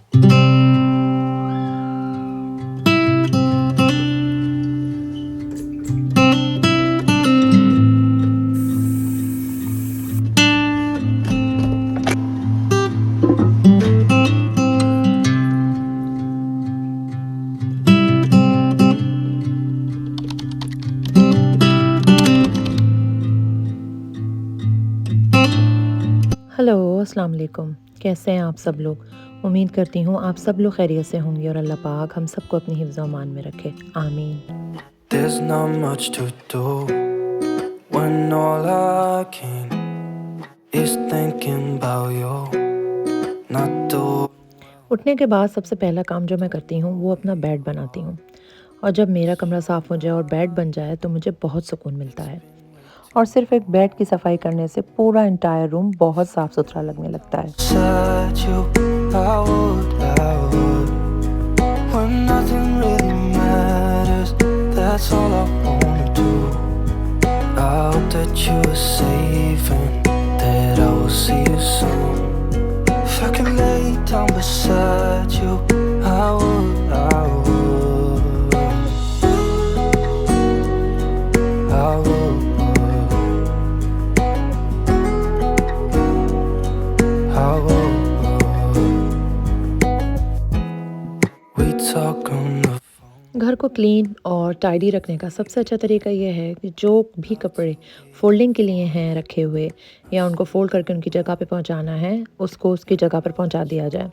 Hello, अस्सलाम वालेकुम। कैसे हैं आप सब लोग? उम्मीद करती हूँ आप सब लोग खैरियत से होंगे और अल्लाह पाक हम सबको अपनी हिफ्ज़ अमान में रखे। आमीन। There's not much to do when all I can is thinking about you. Not doing उठने के बाद सबसे पहला काम जो मैं करती हूँ वो अपना बेड बनाती हूँ और जब मेरा कमरा साफ़ हो जाए और बेड बन जाए तो मुझे बहुत सुकून मिलता है। और सिर्फ़ एक बेड की सफाई करने से पूरा एंटायर रूम बहुत साफ़-सुथरा लगने लगता है। beside you. I would. When nothing really matters, that's all I wanna do. I hope that you are safe and that I will see you soon. If I could lay down beside you, I would, I would, I would, I would. We talk on the घर को clean और tidy रखने का सबसे अच्छा तरीका ये है कि जो भी कपड़े फ़ोल्डिंग के लिए हैं रखे हुए या उनको फ़ोल्ड करके उनकी जगह पे पहुंचाना है, उसको उसकी जगह पर पहुंचा दिया जाए।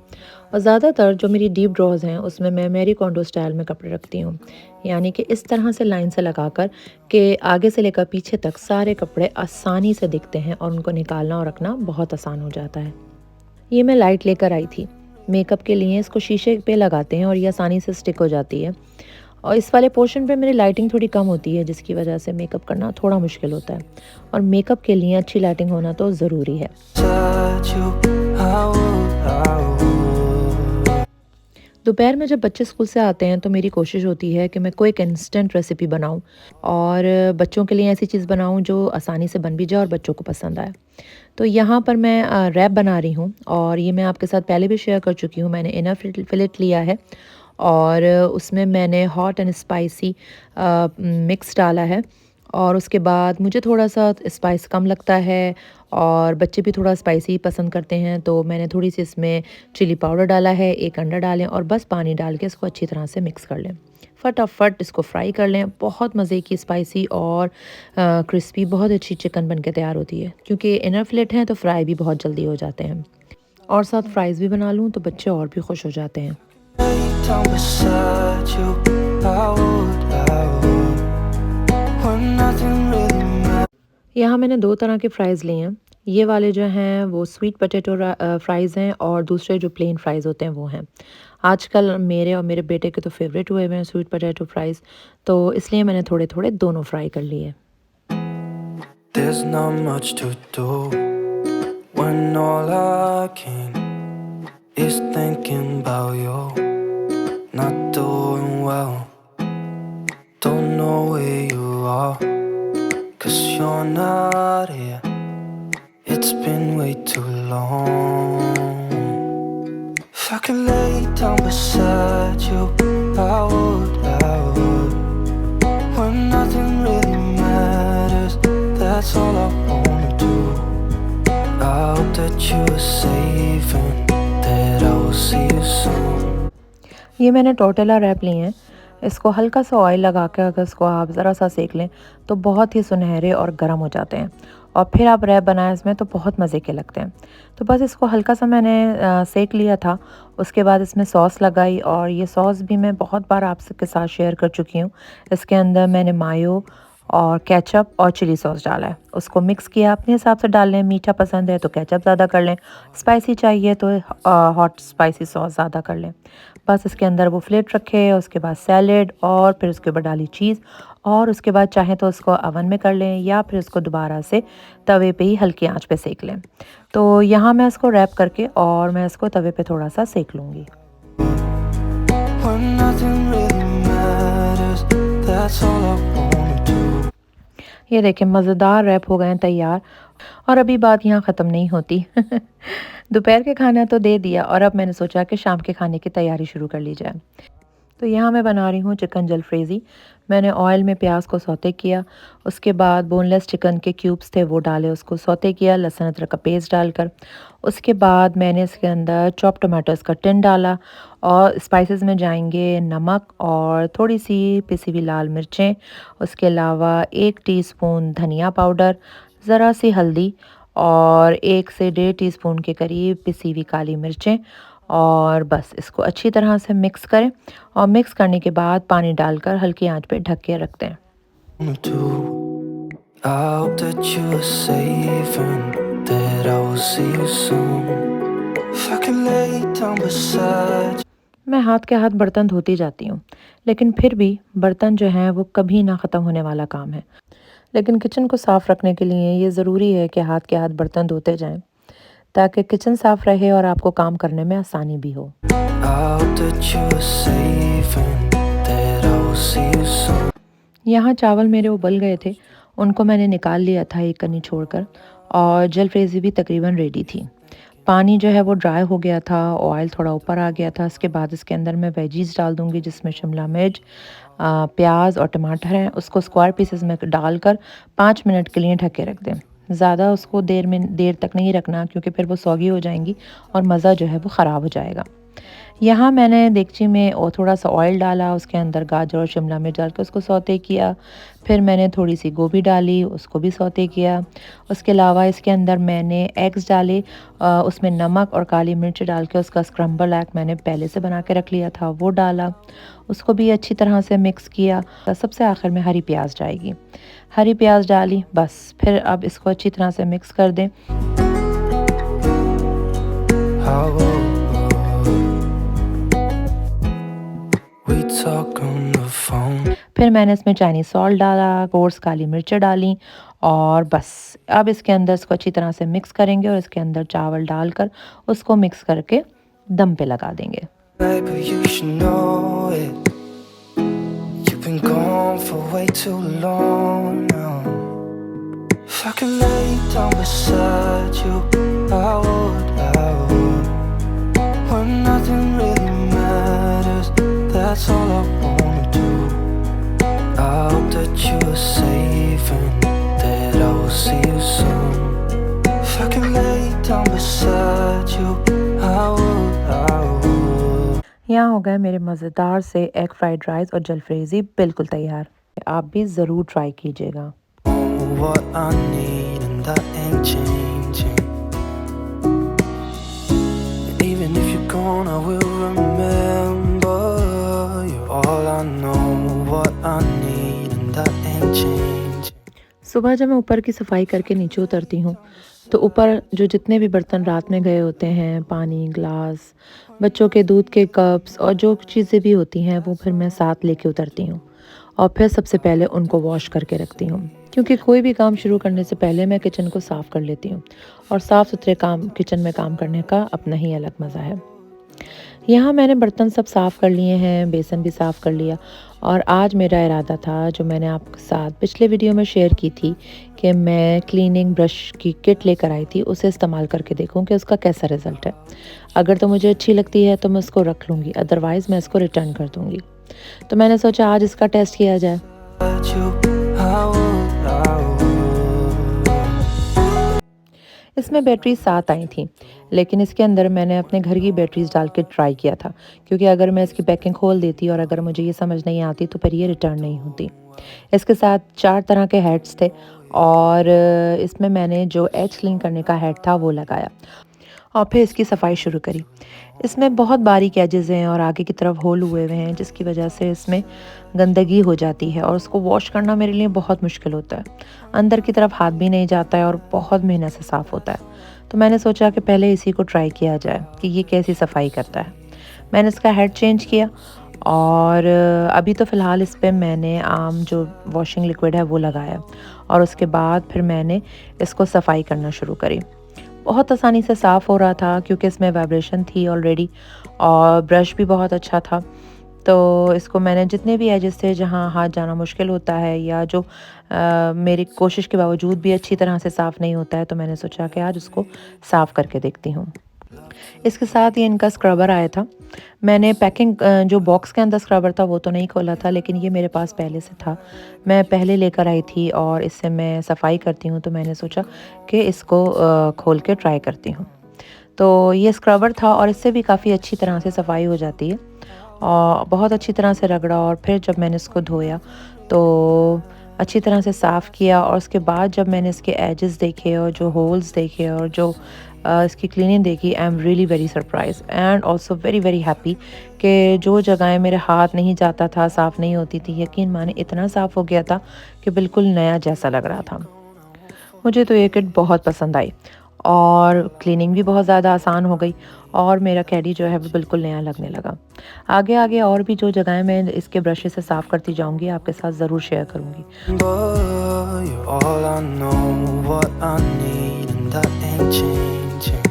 और ज़्यादातर जो मेरी डीप ड्रॉर्स हैं, उसमें मैं मैरी कॉन्डो स्टाइल में कपड़े रखती हूँ। यानी कि इस तरह से लाइन से लगाकर कि आगे से लेकर पीछे तक सारे कपड़े आसानी से दिखते हैं और उनको निकालना और रखना बहुत आसान हो जाता है। ये मैं लाइट लेकर आई थी। मेकअप के लिए इसको शीशे पे लगाते हैं और ये आसानी से स्टिक हो जाती है। और इस वाले पोर्शन पे मेरी लाइटिंग थोड़ी कम होती है जिसकी वजह से मेकअप करना थोड़ा मुश्किल होता है। और मेकअप के लिए अच्छी लाइटिंग होना तो ज़रूरी है। beside you, I would, I would. दोपहर में जब बच्चे स्कूल से आते हैं तो मेरी कोशिश होती है कि मैं कोई एक इंस्टेंट रेसिपी बनाऊं और बच्चों के लिए ऐसी चीज़ बनाऊं जो आसानी से बन भी जाए और बच्चों को पसंद आए। तो यहाँ पर मैं रैप बना रही हूँ और ये मैं आपके साथ पहले भी शेयर कर चुकी हूँ। मैंने इनर फिलेट लिया है और उसमें मैंने हॉट एंड स्पाइसी मिक्स डाला है और उसके बाद मुझे थोड़ा-सा स्पाइस कम लगता है और बच्चे भी थोड़ा स्पाइसी पसंद करते हैं, तो मैंने थोड़ी-सी इसमें चिली पाउडर डाला है, 1 अंडा डालें और बस पानी डाल के इसको अच्छी तरह से मिक्स कर लें। फटाफट इसको फ्राई कर लें, बहुत मज़े की स्पाइसी और क्रिस्पी बहुत अच्छी चिकन बन के तैयार होती है। क्योंकि इनर फिलेट हैं, तो फ्राई भी बहुत जल्दी हो जाते हैं और साथ फ्राइज़ भी बना लूँ, तो बच्चे और भी खुश हो जाते हैं। Lay down beside you, I would, I would. When nothing really matters. यहाँ मैंने 2 तरह के फ्राइज़ लिए हैं। ये वाले जो हैं वो स्वीट पोटैटो फ्राइज़ हैं और दूसरे जो प्लेन फ्राइज़ होते हैं वो हैं। आजकल मेरे और मेरे बेटे के तो फ़ेवरेट हुए हुए हैं स्वीट पोटैटो फ्राइज़, तो इसलिए मैंने थोड़े-थोड़े दोनों फ्राई कर लिए। There's not much to do when all I can is thinking about you. Not doing well, don't know where you are, 'cause you're not here. It's been way too long. If I could lay down beside you, I would, I would. When nothing really matters, that's all I wanna do. I hope that you are safe and that I will see you soon. ये मैंने tortilla rap लिए हैं। इसको हल्का सा oil लगा के अगर इसको आप ज़रा सा सेक लें तो बहुत ही सुनहरे और गर्म हो जाते हैं और फिर आप रैप बनाएं इसमें तो बहुत मज़े के लगते हैं। तो बस इसको हल्का सा मैंने सेक लिया था। उसके बाद इसमें सॉस लगाई और ये सॉस भी मैं बहुत बार आप सबके साथ शेयर कर चुकी हूँ। इसके अंदर मैंने मायो और केचप और चिली सॉस डाला है। उसको मिक्स किया, अपने हिसाब से डाल लें, मीठा पसंद है तो केचप ज़्यादा कर लें, स्पाइसी चाहिए तो हॉट स्पाइसी सॉस ज़्यादा कर लें। बस इसके अंदर वो फ्लेट रखे, उसके बाद सैलेड और फिर उसके ऊपर डाली चीज़ और उसके बाद चाहें तो उसको ओवन में कर लें या फिर उसको दोबारा से तवे पे ही हल्की आंच पे सेक लें। तो यहाँ मैं इसको रैप करके और मैं इसको तवे पे थोड़ा सा सेक लूँगी। When nothing really matters, that's all I wanna do. ये देखें मज़ेदार रैप हो गए हैं तैयार और अभी बात यहाँ ख़त्म नहीं होती। दोपहर के खाना तो दे दिया और अब मैंने सोचा कि शाम के खाने की तैयारी शुरू कर ली जाए। तो यहाँ मैं बना रही हूँ चिकन जलफ्रेज़ी। मैंने ऑयल में प्याज को सौते किया, उसके बाद बोनलेस चिकन के क्यूब्स थे वो डाले, उसको सौते किया लहसुन अदरक का पेस्ट डालकर। उसके बाद मैंने इसके अंदर चॉप टमाटोज़ का टिन डाला और स्पाइसेस में जाएंगे नमक और थोड़ी सी पिसी हुई लाल मिर्चें, उसके अलावा 1 टीस्पून धनिया पाउडर, ज़रा सी हल्दी और 1 से डेढ़ टीस्पून के करीब पिसी हुई काली मिर्चें, और बस इसको अच्छी तरह से मिक्स करें और मिक्स करने के बाद पानी डालकर हल्की आंच पे ढक के रख दें। I hope that you're safe and that I will see you soon. If I can lay down beside you. मैं हाथ के हाथ बर्तन धोती जाती हूँ, लेकिन फिर भी बर्तन जो हैं वो कभी ना ख़त्म होने वाला काम है। लेकिन किचन को साफ़ रखने के लिए ये ज़रूरी है कि हाथ के हाथ बर्तन धोते जाएं, ताकि किचन साफ़ रहे और आपको काम करने में आसानी भी हो। I hope that you're safe and that I will see you soon. यहाँ चावल मेरे उबल गए थे, उनको मैंने निकाल लिया था एक कनी छोड़कर, और जलफ्रेज़ी भी तकरीबन रेडी थी। पानी जो है वो ड्राई हो गया था, ऑयल थोड़ा ऊपर आ गया था। इसके बाद इसके अंदर मैं वेजीज़ डाल दूँगी, जिसमें शिमला मिर्च, प्याज और टमाटर हैं। उसको स्क्वायर पीसेस में डालकर 5 मिनट के लिए ढक के रख दें। ज़्यादा उसको देर तक नहीं रखना, क्योंकि फिर वो सौगी हो जाएंगी और मज़ा जो है वो ख़राब हो जाएगा। यहाँ मैंने देगची में और थोड़ा सा ऑयल डाला, उसके अंदर गाजर और शिमला मिर्च डाल के उसको सौते किया। फिर मैंने थोड़ी सी गोभी डाली, उसको भी सौते किया। उसके अलावा इसके अंदर मैंने एग्स डाले, उसमें नमक और काली मिर्च डाल के उसका स्क्रम्बल एग मैंने पहले से बना के रख लिया था, वो डाला। उसको भी अच्छी तरह से मिक्स किया। सबसे आखिर में हरी प्याज जाएगी, हरी प्याज डाली। बस फिर अब इसको अच्छी तरह से मिक्स कर दें। We talk on the phone. फिर मैंने इसमें चाइनीज़ सॉल्ट डाला, कोर्स काली मिर्चें डाली, और बस अब इसके अंदर इसको अच्छी तरह से मिक्स करेंगे और इसके अंदर चावल डालकर उसको मिक्स करके दम पे लगा देंगे। Baby, you should know it. You've been gone for way too long now. If I could lay down beside you, I would. When nothing really matters, that's all I wanna do. I hope that you're safe and that I will see you soon. If I could lay down beside you, I would. यहाँ हो गए मेरे मज़ेदार से egg fried rice और जलफ्रेज़ी बिल्कुल तैयार। आप भी ज़रूर ट्राई कीजिएगा। What I need and that ain't changing. And even if you're gone, I will remember you're all I know. What I need and that ain't changing. सुबह जब मैं ऊपर की सफाई करके नीचे उतरती हूँ, तो ऊपर जो जितने भी बर्तन रात में गए होते हैं, पानी, ग्लास, बच्चों के दूध के कप्स और जो चीज़ें भी होती हैं, वो फिर मैं साथ लेके उतरती हूँ और फिर सबसे पहले उनको वॉश करके रखती हूँ, क्योंकि कोई भी काम शुरू करने से पहले मैं किचन को साफ़ कर लेती हूँ और साफ़ सुथरे काम किचन में काम करने का अपना ही अलग मज़ा है। यहाँ मैंने बर्तन सब साफ़ कर लिए हैं, बेसन भी साफ़ कर लिया, और आज मेरा इरादा था, जो मैंने आपके साथ पिछले वीडियो में शेयर की थी, कि मैं क्लीनिंग ब्रश की किट लेकर आई थी, उसे इस्तेमाल करके देखूं कि उसका कैसा रिज़ल्ट है। अगर तो मुझे अच्छी लगती है तो मैं उसको रख लूँगी, अदरवाइज़ मैं इसको रिटर्न कर दूँगी। तो मैंने सोचा आज इसका टेस्ट किया जाए। इसमें बैटरी 7 आई थी, लेकिन इसके अंदर मैंने अपने घर की बैटरीज डाल के ट्राई किया था, क्योंकि अगर मैं इसकी पैकिंग खोल देती और अगर मुझे ये समझ नहीं आती तो फिर ये रिटर्न नहीं होती। इसके साथ 4 तरह के हेड्स थे, और इसमें मैंने जो एज क्लीन करने का हेड था वो लगाया और फिर इसकी सफाई शुरू करी। इसमें बहुत बारीक एजेस हैं और आगे की तरफ होल हुए हुए हैं, जिसकी वजह से इसमें गंदगी हो जाती है और उसको वॉश करना मेरे लिए बहुत मुश्किल होता है। अंदर की तरफ हाथ भी नहीं जाता है और बहुत मेहनत से साफ़ होता है। तो मैंने सोचा कि पहले इसी को ट्राई किया जाए कि ये कैसी सफाई करता है। मैंने इसका हेड चेंज किया, और अभी तो फ़िलहाल इस पर मैंने आम जो वॉशिंग लिक्विड है वो लगाया, और उसके बाद फिर मैंने इसको सफाई करना शुरू करी। बहुत आसानी से साफ़ हो रहा था, क्योंकि इसमें वाइब्रेशन थी ऑलरेडी और ब्रश भी बहुत अच्छा था। तो इसको मैंने जितने भी एजेस थे जहाँ हाथ जाना मुश्किल होता है या जो मेरी कोशिश के बावजूद भी अच्छी तरह से साफ़ नहीं होता है, तो मैंने सोचा कि आज उसको साफ़ करके देखती हूँ। इसके साथ ही इनका स्क्रबर आया था। मैंने पैकिंग जो बॉक्स के अंदर स्क्रबर था वो तो नहीं खोला था, लेकिन ये मेरे पास पहले से था। मैं पहले लेकर आई थी और इससे मैं सफाई करती हूँ, तो मैंने सोचा कि इसको खोल के ट्राई करती हूँ। तो ये स्क्रबर था और इससे भी काफ़ी अच्छी तरह से सफाई हो जाती है और बहुत अच्छी तरह से रगड़ा और फिर जब मैंने इसको धोया तो अच्छी तरह से साफ़ किया और उसके बाद जब मैंने इसके एजेस देखे और जो होल्स देखे और जो इसकी क्लीनिंग देखी, I am really very surprise and also very very happy कि जो जगहें मेरे हाथ नहीं जाता था, साफ़ नहीं होती थी, यकीन माने इतना साफ़ हो गया था कि बिल्कुल नया जैसा लग रहा था। मुझे तो ये किट बहुत पसंद आई और क्लीनिंग भी बहुत ज़्यादा आसान हो गई और मेरा कैडी जो है वो बिल्कुल नया लगने लगा। आगे आगे और भी जो जगहें मैं इसके ब्रश से साफ़ करती जाऊँगी आपके साथ ज़रूर शेयर करूँगी। But you're all I know, what I need, and that ain't changing.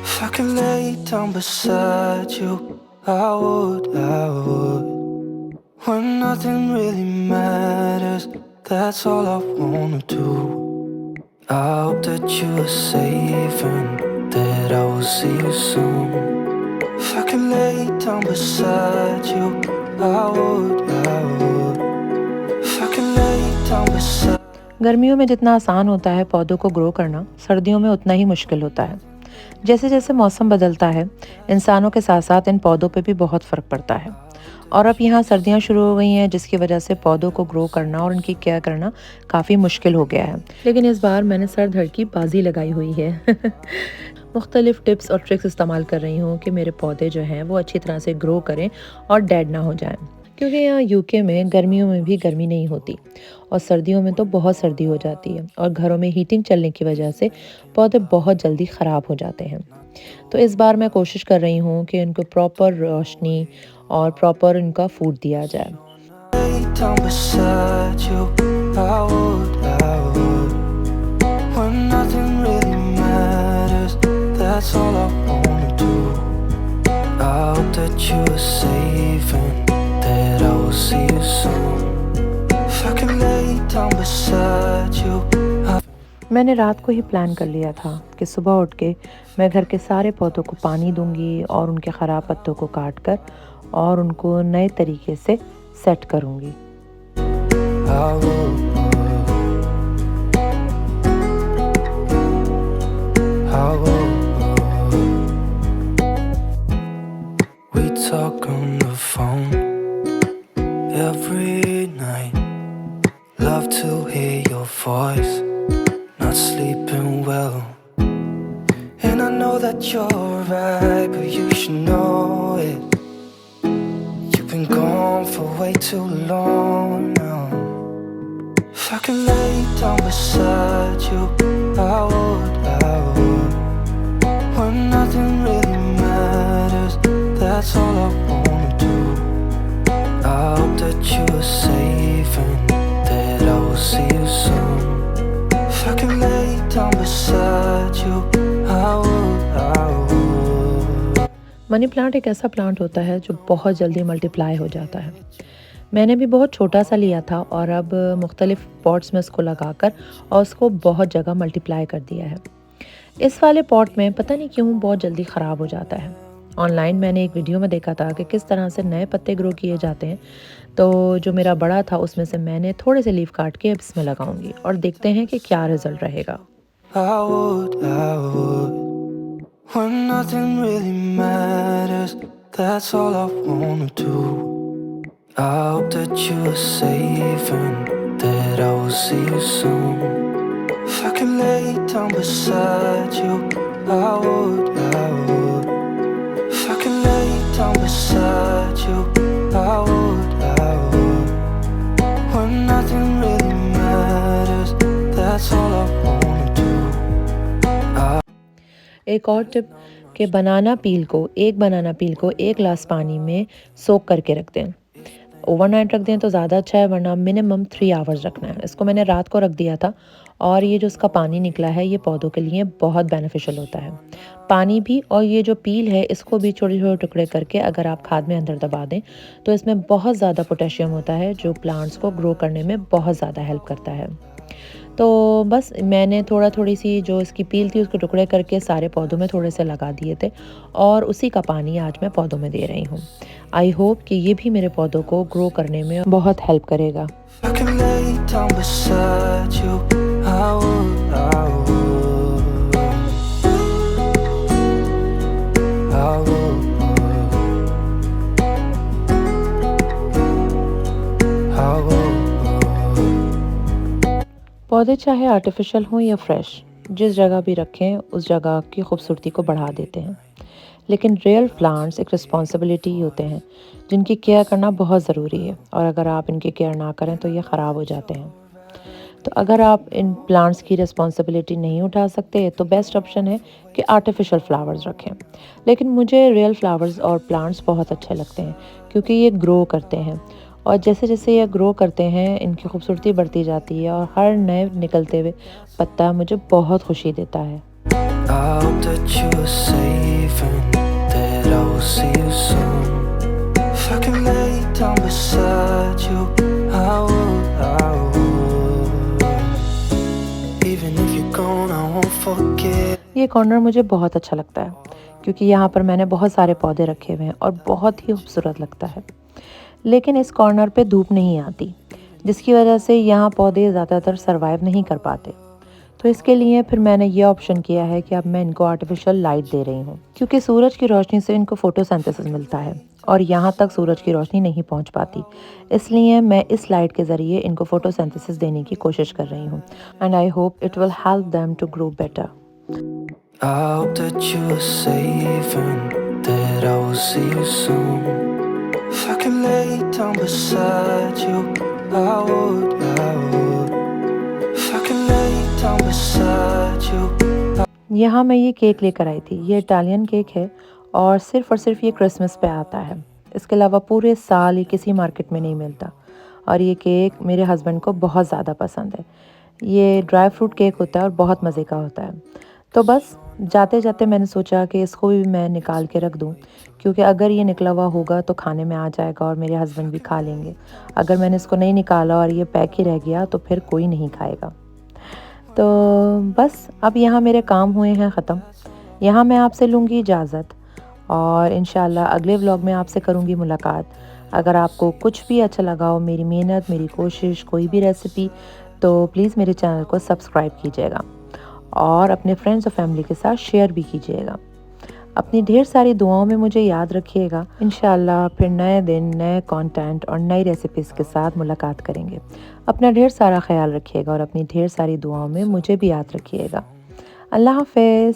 If I could lay down beside you, I would, I would. When nothing really matters, that's all I wanna do. I hope that you are safe and that I will see you soon. If I could lay down beside you, I would, I would. If I could lay down beside गर्मियों में जितना आसान होता है पौधों को grow करना, सर्दियों में उतना ही मुश्किल होता है। जैसे जैसे मौसम बदलता है, इंसानों के साथ साथ इन पौधों पे भी बहुत फ़र्क पड़ता है। और अब यहाँ सर्दियाँ शुरू हो गई हैं, जिसकी वजह से पौधों को ग्रो करना और उनकी केयर करना काफ़ी मुश्किल हो गया है। लेकिन इस बार मैंने सर धड़ की बाजी लगाई हुई है। मुख्तलिफ़ टिप्स और ट्रिक्स इस्तेमाल कर रही हूँ कि मेरे पौधे जो हैं वो अच्छी तरह से ग्रो करें और डेड ना हो जाएं। क्योंकि यहाँ यूके में गर्मियों में भी गर्मी नहीं होती और सर्दियों में तो बहुत सर्दी हो जाती है और घरों में हीटिंग चलने की वजह से पौधे बहुत जल्दी ख़राब हो जाते हैं। तो इस बार मैं कोशिश कर रही हूँ कि इनको प्रॉपर रोशनी और प्रॉपर इनका फूड दिया जाए। lay down beside you, I would, I would. When nothing really matters, that's all I wanna do. I hope that you are safe and that I will see you soon. If I could lay down beside you, मैंने रात को ही plan कर लिया था कि सुबह उठ के मैं घर के सारे पौधों को पानी दूंगी और उनके ख़राब पत्तों को काट कर और उनको नए तरीके से सेट करूंगी। I would, I would. We talk on the phone every night. Love to hear your voice. Not sleeping well. And I know that you're right, but you should know it. You've been gone for way too long now. If I could lay down beside you, I would, I would. When nothing really matters, that's all I wanna do. I hope that you are safe and that I will see you soon. If I could lay down beside you, I would, I would. Money plant एक ऐसा plant होता है जो बहुत जल्दी multiply हो जाता है। मैंने भी बहुत छोटा सा लिया था और अब मुख्तलिफ पॉट्स में उसको लगाकर और उसको बहुत जगह मल्टीप्लाई कर दिया है। इस वाले पॉट में पता नहीं क्यों बहुत जल्दी ख़राब हो जाता है। ऑनलाइन मैंने एक वीडियो में देखा था कि किस तरह से नए पत्ते ग्रो किए जाते हैं। तो जो मेरा बड़ा था उसमें से मैंने थोड़े से लीफ काट के अब इसमें लगाऊंगी और देखते हैं कि क्या रिजल्ट रहेगा। I would, I would. When nothing really matters, that's all I wanna do. I hope that you are safe and that I will see you soon. If I could lay down beside you, I would, I would. If I could lay down beside you, I would, I would. When nothing really matters, that's all I wanna do. एक और tip कि एक बनाना पील को एक गिलास पानी में सोक करके रख दें। ओवरनाइट रख दें तो ज़्यादा अच्छा है, वरना मिनिमम 3 आवर्स रखना है। इसको मैंने रात को रख दिया था और ये जो उसका पानी निकला है ये पौधों के लिए बहुत बेनिफिशियल होता है। पानी भी और ये जो पील है इसको भी छोटे-छोटे टुकड़े करके अगर आप खाद में अंदर दबा दें तो इसमें बहुत ज़्यादा पोटेशियम होता है जो प्लांट्स को ग्रो करने में बहुत ज़्यादा हेल्प करता है। तो बस मैंने थोड़ी सी जो इसकी पील थी उसके टुकड़े करके सारे पौधों में थोड़े से लगा दिए थे और उसी का पानी आज मैं पौधों में दे रही हूँ। आई होप कि ये भी मेरे पौधों को ग्रो करने में बहुत हेल्प करेगा। I can lay down beside you. I would, I would, I would, I would. पौधे चाहे आर्टिफिशियल हों या फ्रेश, जिस जगह भी रखें उस जगह की खूबसूरती को बढ़ा देते हैं। लेकिन रियल प्लांट्स एक रिस्पॉन्सिबिलिटी होते हैं जिनकी केयर करना बहुत ज़रूरी है और अगर आप इनकी केयर ना करें तो ये ख़राब हो जाते हैं। तो अगर आप इन प्लांट्स की रिस्पॉन्सिबिलिटी नहीं उठा सकते तो बेस्ट ऑप्शन है कि आर्टिफिशियल फ्लावर्स रखें। लेकिन मुझे रियल फ्लावर्स और प्लांट्स बहुत अच्छे लगते हैं क्योंकि ये ग्रो करते हैं और जैसे जैसे ये ग्रो करते हैं इनकी खूबसूरती बढ़ती जाती है और हर नए निकलते हुए पत्ता मुझे बहुत खुशी देता है। I hope that you are safe and that I will see you soon. If I can lay down beside you, I would, I would. Even if you're gone, I won't forget. ये corner मुझे बहुत अच्छा लगता है क्योंकि यहाँ पर मैंने बहुत सारे पौधे रखे हुए हैं और बहुत ही खूबसूरत लगता है। लेकिन इस कॉर्नर पे धूप नहीं आती जिसकी वजह से यहाँ पौधे ज़्यादातर सरवाइव नहीं कर पाते। तो इसके लिए फिर मैंने ये ऑप्शन किया है कि अब मैं इनको आर्टिफिशियल लाइट दे रही हूँ क्योंकि सूरज की रोशनी से इनको फोटोसिंथेसिस मिलता है और यहाँ तक सूरज की रोशनी नहीं पहुँच पाती। इसलिए मैं इस लाइट के ज़रिए इनको फोटोसिंथेसिस देने की कोशिश कर रही हूँ and I hope it will help them to grow better. I hope that you are safe and that I will see you soon. If I can lay down beside you, I would, I would. If I can lay down beside you. यहाँ मैं ये cake लेकर आई थी। ये Italian cake है और सिर्फ ये क्रिसमस पे आता है। इसके अलावा पूरे साल ये किसी मार्केट में नहीं मिलता और ये केक मेरे हस्बैंड को बहुत ज़्यादा पसंद है। ये ड्राई फ्रूट केक होता है और बहुत मज़े का होता है। तो बस जाते जाते मैंने सोचा कि इसको भी मैं निकाल के रख दूं क्योंकि अगर ये निकला हुआ होगा तो खाने में आ जाएगा और मेरे हस्बैंड भी खा लेंगे। अगर मैंने इसको नहीं निकाला और ये पैक ही रह गया तो फिर कोई नहीं खाएगा। तो बस अब यहाँ मेरे काम हुए हैं ख़त्म। यहाँ मैं आपसे लूँगी इजाज़त और इंशाल्लाह अगले व्लॉग में आपसे करूँगी मुलाकात। अगर आपको कुछ भी अच्छा लगा हो, मेरी मेहनत, मेरी कोशिश, कोई भी रेसिपी, तो प्लीज़ मेरे चैनल को सब्सक्राइब कीजिएगा और अपने फ्रेंड्स और फैमिली के साथ शेयर भी कीजिएगा। अपनी ढेर सारी दुआओं में मुझे याद रखिएगा। इंशाल्लाह फिर नए दिन, नए कंटेंट और नई रेसिपीज़ के साथ मुलाकात करेंगे। अपना ढेर सारा ख्याल रखिएगा और अपनी ढेर सारी दुआओं में मुझे भी याद रखिएगा। अल्लाह हाफ़िज़।